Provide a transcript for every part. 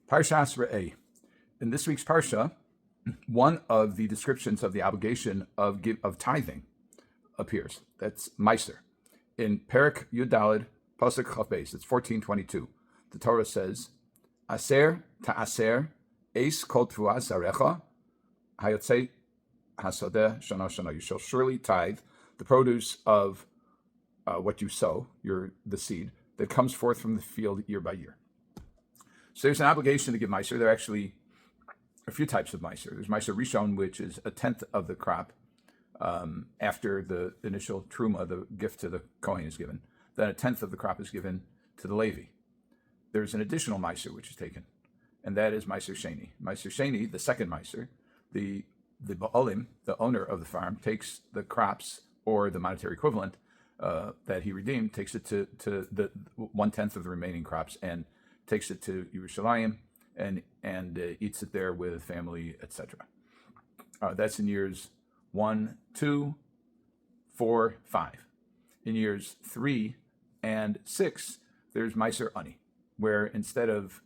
Parshas Re'eh. In this week's Parsha, one of the descriptions of the obligation of tithing appears. That's Meiser. In Perek Yudalid, Pasuk Chaf Beis, it's 14:22. The Torah says, Aser ta'aser eis kol tfuas zarecha hayotzei hasodeh shana shana. You shall surely tithe the produce of what you sow, the seed that comes forth from the field year by year. So there's an obligation to give Meiser. There are actually a few types of Meiser. There's Meiser Rishon, which is a tenth of the crop after the initial Truma, the gift to the Kohen, is given. Then a tenth of the crop is given to the Levi. There's an additional Meiser which is taken, and that is Meiser Sheni. Meiser Sheni, the second Meiser, the Ba'alim, the owner of the farm, takes the crops or the monetary equivalent that he redeemed, takes it to the 1/10 of the remaining crops and takes it to Yerushalayim and eats it there with family, etc. That's in years 1, 2, 4, 5. In years 3 and 6, there's Meiser Ani, where instead of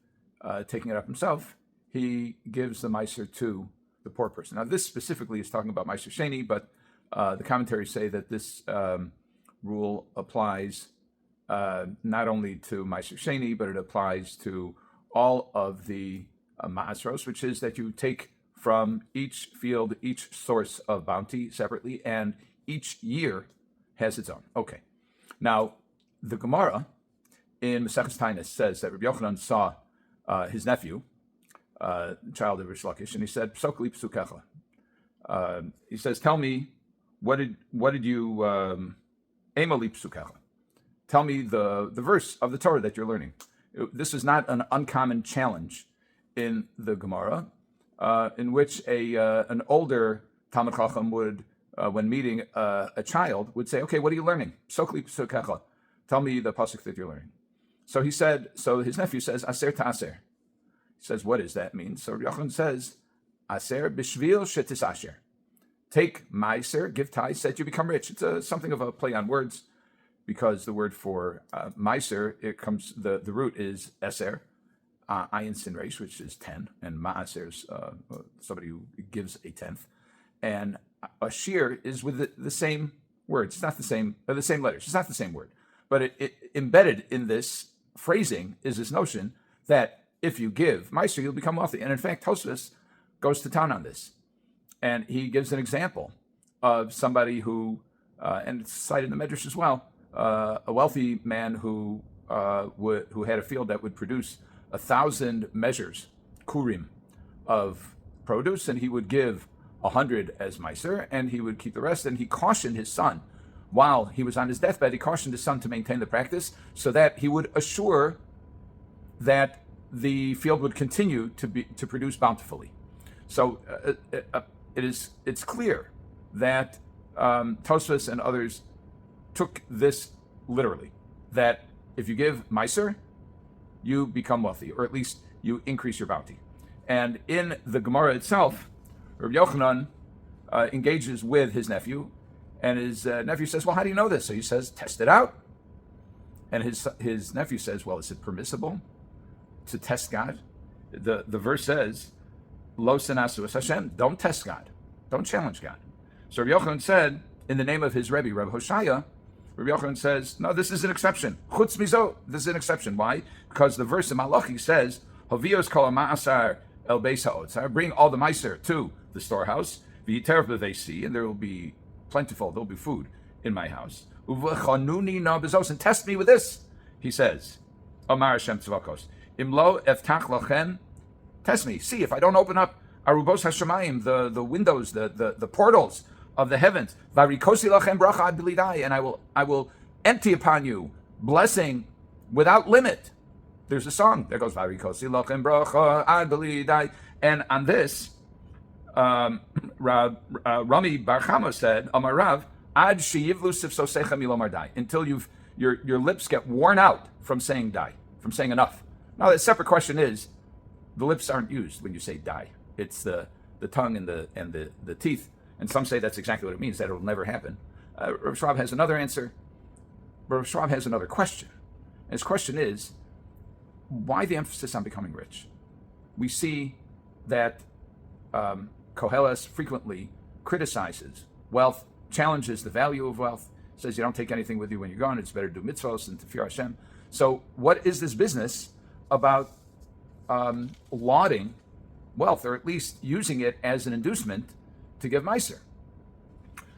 taking it up himself, he gives the Meiser to the poor person. Now, this specifically is talking about Meiser Sheni, but the commentaries say that this rule applies not only to Meiser Sheni, but it applies to all of the Ma'asros, which is that you take from each field, each source of bounty separately, and each year has its own. Okay. Now, the Gemara in Maseches Taanis says that Rabbi Yochanan saw his nephew, child of Rish Lakish, and he said, Psokli psukecha. He says, tell me, what did you, Emali psukecha? Tell me the verse of the Torah that you're learning. This is not an uncommon challenge in the Gemara, in which an older Talmid Chacham would, when meeting a child, would say, okay, what are you learning? Psokli psukecha. Tell me the pasuk that you're learning. So his nephew says, Aser ta'aser. He says, what does that mean? So Yochanan says, Aser b'shvil shetis asher. Take Meiser, give tithe, so that you become rich. It's something of a play on words, because the word for Meiser, the root is Eser, Ayin Sin Reish, which is 10, and Ma'aser is somebody who gives a tenth. And Ashir is with the same words. It's not the same letters. It's not the same word. But it embedded in this phrasing is this notion that if you give Meiser, you'll become wealthy. And in fact, Tosafos goes to town on this. And he gives an example of somebody who, and it's cited in the Medrash as well, a wealthy man who had a field that would produce 1,000 measures, kurim, of produce, and he would give 100 as Meiser, and he would keep the rest. And he cautioned his son, while he was on his deathbed, he cautioned his son to maintain the practice so that he would assure that the field would continue to produce bountifully. So it's clear that Tosafos and others took this literally, that if you give Meiser, you become wealthy, or at least you increase your bounty. And in the Gemara itself, Rabbi Yochanan engages with his nephew, and his nephew says, well, how do you know this? So he says, test it out. And his nephew says, well, is it permissible to test God? The verse says, Lo senasu es Hashem, don't test God. Don't challenge God. So Rabbi Yochanan said, in the name of his Rebbe, Rabbi Hoshaya, Rabbi Yochanan says, no, this is an exception. Chutz mizo, this is an exception. Why? Because the verse in Malachite says, Havios kol ma'asar el beis ha'otzar, bring all the Meiser to the storehouse, v'yiter b'veisi, and there will be plentiful, there will be food in my house. Uv'chanuni na bezos, and test me with this, he says. Amar Hashem tzvakos. Imlo eftach lachem, test me. See if I don't open up arubos hashemayim, the windows, the portals of the heavens. Varikosi lachem bracha ad bilidai, and I will empty upon you blessing without limit. There's a song that goes Varikosi lachem bracha ad bilidai, and on this, Rami Bar Chama said, Amar Rav, ad sheyivlu sifsosecha milomar dai, until your lips get worn out from saying die, from saying enough. Now, the separate question is, the lips aren't used when you say die. It's the tongue and the teeth. And some say that's exactly what it means, that it will never happen. Rav Schwab has another answer. Rav Schwab has another question. And his question is, why the emphasis on becoming rich? we see that Koheles frequently criticizes wealth, challenges the value of wealth, says you don't take anything with you when you're gone. It's better to do mitzvos and to fear Hashem. So what is this business about lauding wealth, or at least using it as an inducement to give meiser?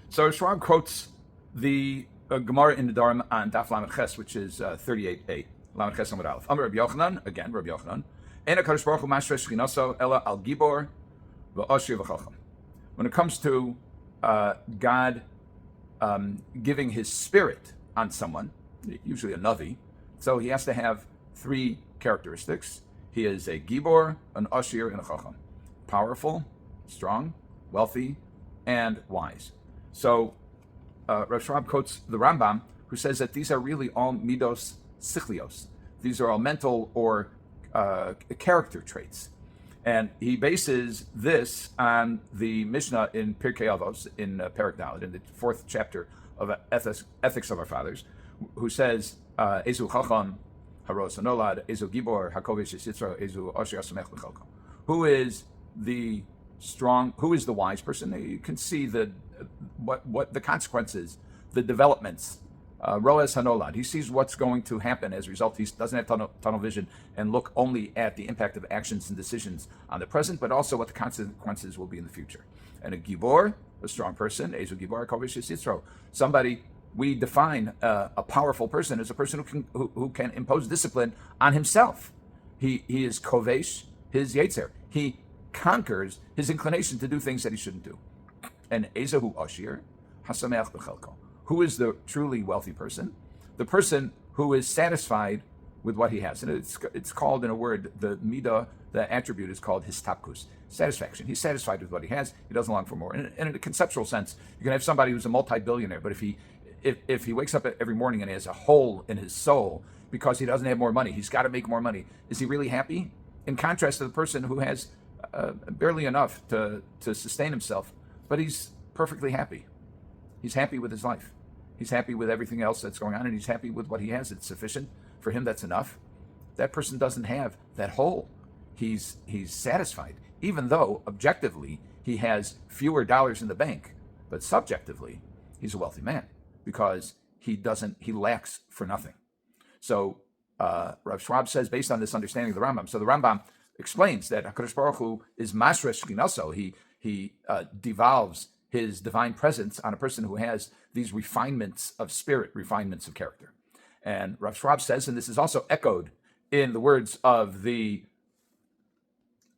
So Schwab quotes the Gemara in the Dharm on Daf Lamed Ches, which is 38a. Lamed Ches Amud Aleph. Amar Rabbi Yochanan, again Rabbi Yochanan. Ein HaKadosh Baruch Hu mashre shchinaso ela al gibor v'oshir v'chacham. When it comes to God giving His Spirit on someone, usually a Navi, so he has to have three characteristics. He is a Gibor, an Oshir, and a Chacham. Powerful, strong, wealthy, and wise. So Rav Schwab quotes the Rambam, who says that these are really all midos sichlios. These are all mental or character traits. And he bases this on the Mishnah in Pikei Avos, in Perek Dalet, in the 4th chapter of Ethics of Our Fathers, who says, Ezu Chacham, Haros Anolad, Ezu Gibor, Hakovish Yitzro, Ezu Osher Asamech L'Chalkam. Who is the strong, who is the wise person? You can see what the consequences, the developments. Roes Hanolad, he sees what's going to happen as a result. He doesn't have tunnel vision and look only at the impact of actions and decisions on the present, but also what the consequences will be in the future. And a Gibor, a strong person, Ezu Gibor Hakovish Yitzro, somebody, we define a powerful person as a person who can impose discipline on himself. He is kovesh, his yetzer. He conquers his inclination to do things that he shouldn't do. And Ezahu Ashir, Hasameach B'chelko. Who is the truly wealthy person? The person who is satisfied with what he has. And it's called, in a word, the midah, the attribute is called histapkus, satisfaction. He's satisfied with what he has. He doesn't long for more. And in a conceptual sense, you can have somebody who's a multi-billionaire, but if he wakes up every morning and he has a hole in his soul because he doesn't have more money, he's got to make more money, is he really happy? In contrast to the person who has barely enough to sustain himself, but he's perfectly happy. He's happy with his life. He's happy with everything else that's going on, and he's happy with what he has. It's sufficient for him. That's enough. That person doesn't have that hole. He's satisfied, even though objectively he has fewer dollars in the bank, but subjectively he's a wealthy man because he lacks for nothing. So Rav Schwab says, based on this understanding of the Rambam, so the Rambam explains that HaKadosh Baruch Hu is mashre shchinaso. He devolves his divine presence on a person who has these refinements of spirit, refinements of character. And Rav Schwab says, and this is also echoed in the words of the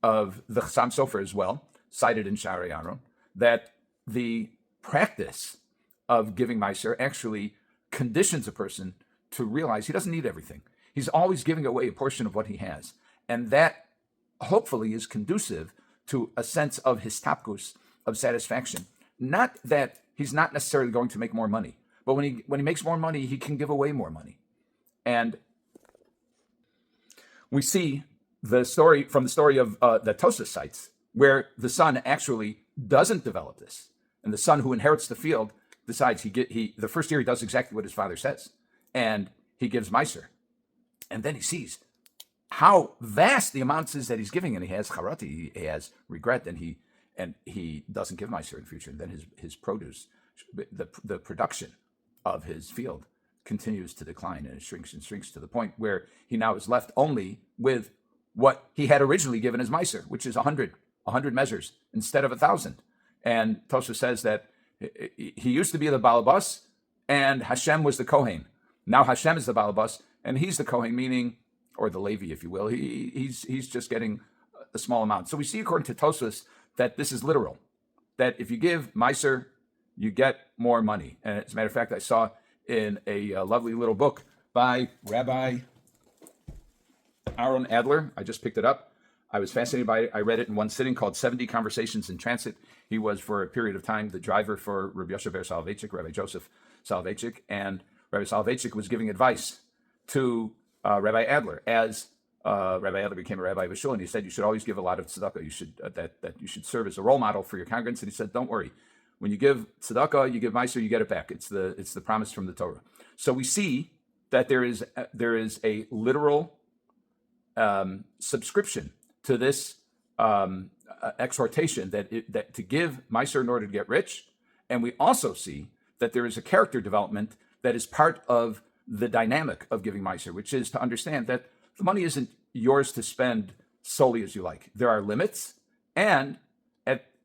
Chassam Sofer as well, cited in Sha'arei Aron, that the practice of giving meiser actually conditions a person to realize he doesn't need everything. He's always giving away a portion of what he has. And that hopefully is conducive to a sense of histapkus, of satisfaction. Not that he's not necessarily going to make more money, but when he makes more money, he can give away more money. And we see the story of the Tosafos cites, where the son actually doesn't develop this, and the son who inherits the field decides the first year he does exactly what his father says, and he gives meiser, and then he sees how vast the amounts is that he's giving, and he has charati, he has regret, and he doesn't give meiser in the future. And then his produce, the production of his field continues to decline, and it shrinks and shrinks to the point where he now is left only with what he had originally given as meiser, which is 100 measures instead of 1,000. And Tosafos says that he used to be the balabas, and Hashem was the Kohen. Now Hashem is the balabas, and he's the Kohen, meaning, or the Levi, if you will. He's just getting a small amount. So we see, according to Tosafos, that this is literal. That if you give meiser, you get more money. And as a matter of fact, I saw in a lovely little book by Rabbi Aaron Adler. I just picked it up. I was fascinated by it. I read it in one sitting, called 70 Conversations in Transit. He was, for a period of time, the driver for Rabbi Yosef Ber Soloveitchik, Rabbi Joseph Soloveitchik, and Rabbi Soloveitchik was giving advice to Rabbi Adler as Rabbi Adler became a rabbi of a shul, and he said you should always give a lot of tzedakah. You should that you should serve as a role model for your congregants. And he said, don't worry, when you give tzedakah, you give meiser, you get it back. It's the promise from the Torah. So we see that there is a literal subscription to this exhortation that to give Meiser in order to get rich. And we also see that there is a character development that is part of the dynamic of giving Meiser, which is to understand that the money isn't yours to spend solely as you like. There are limits. And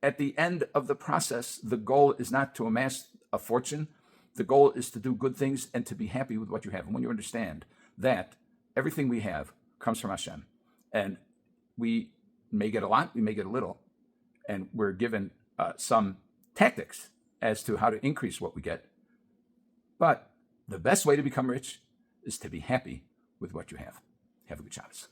at the end of the process, the goal is not to amass a fortune. The goal is to do good things and to be happy with what you have. And when you understand that everything we have comes from Hashem, and we may get a lot, we may get a little, and we're given some tactics as to how to increase what we get. But the best way to become rich is to be happy with what you have. Have a good Shabbos.